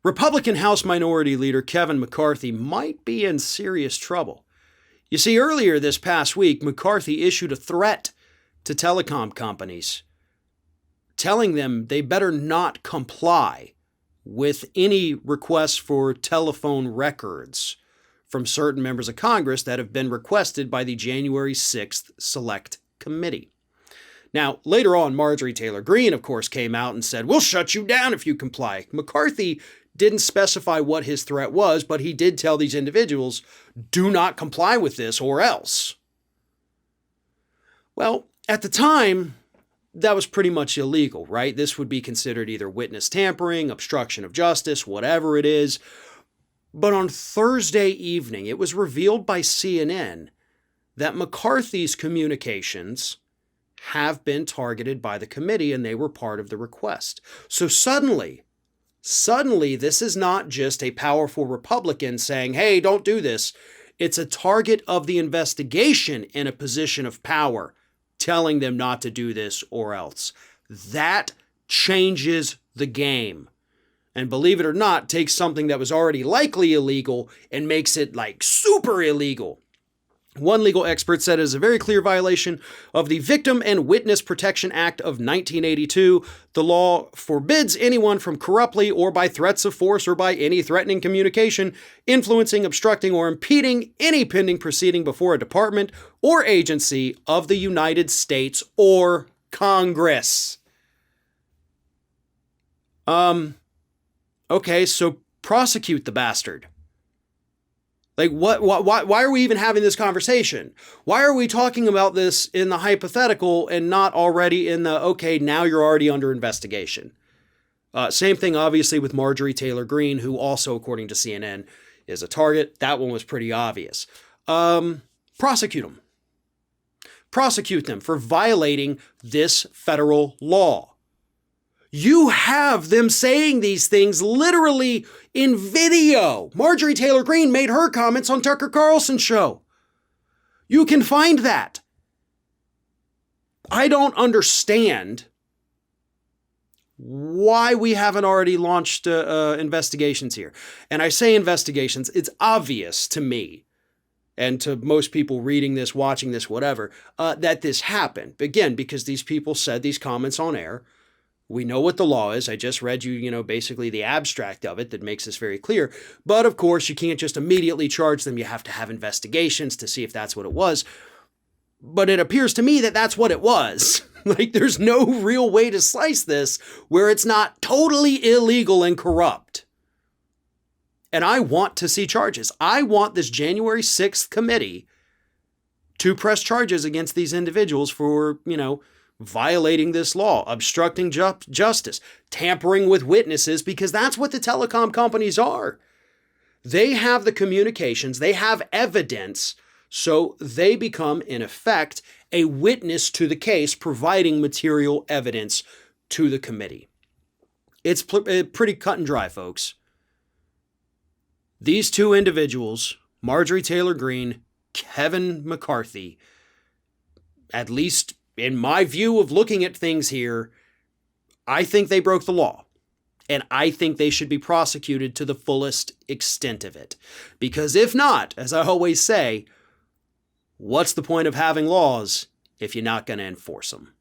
Republican House Minority Leader Kevin McCarthy might be in serious trouble. You see, earlier this past week, McCarthy issued a threat to telecom companies, telling them they better not comply with any requests for telephone records from certain members of Congress that have been requested by the January 6th Select Committee. Now, later on, Marjorie Taylor Greene, of course, came out and said, "We'll shut you down if you comply." McCarthy didn't specify what his threat was, but he did tell these individuals, do not comply with this or else. Well, at the time, that was pretty much illegal, right? This would be considered either witness tampering, obstruction of justice, whatever it is. But on Thursday evening, it was revealed by CNN that McCarthy's communications have been targeted by the committee and they were part of the request. So suddenly, this is not just a powerful Republican saying, hey, don't do this. It's a target of the investigation in a position of power telling them not to do this or else. That changes the game. And believe it or not, takes something that was already likely illegal and makes it like super illegal. One legal expert said it is a very clear violation of the Victim and Witness Protection Act of 1982. The law forbids anyone from corruptly or by threats of force or by any threatening communication, influencing, obstructing, or impeding any pending proceeding before a department or agency of the United States or Congress. Okay, so prosecute the bastard. Like, why are we even having this conversation? Why are we talking about this in the hypothetical and not already in the, okay, now you're already under investigation? Same thing, obviously, with Marjorie Taylor Greene, who also, according to CNN, is a target. That one was pretty obvious. Prosecute them. Prosecute them for violating this federal law. You have them saying these things literally in video. Marjorie Taylor Greene made her comments on Tucker Carlson's show. You can find that. I don't understand why we haven't already launched investigations here. And I say investigations, it's obvious to me and to most people reading this, watching this, whatever, that this happened. Again, because these people said these comments on air. We know what the law is. I just read you, basically the abstract of it that makes this very clear. But of course, you can't just immediately charge them. You have to have investigations to see if that's what it was. But it appears to me that that's what it was. Like, there's no real way to slice this where it's not totally illegal and corrupt. And I want to see charges. I want this January 6th committee to press charges against these individuals for, violating this law, obstructing justice, tampering with witnesses, because that's what the telecom companies are. They have the communications, they have evidence, so they become, in effect, a witness to the case, providing material evidence to the committee. It's pretty cut and dry, folks. These two individuals, Marjorie Taylor Greene, Kevin McCarthy, at least in my view of looking at things here, I think they broke the law. And I think they should be prosecuted to the fullest extent of it. Because if not, as I always say, what's the point of having laws if you're not going to enforce them?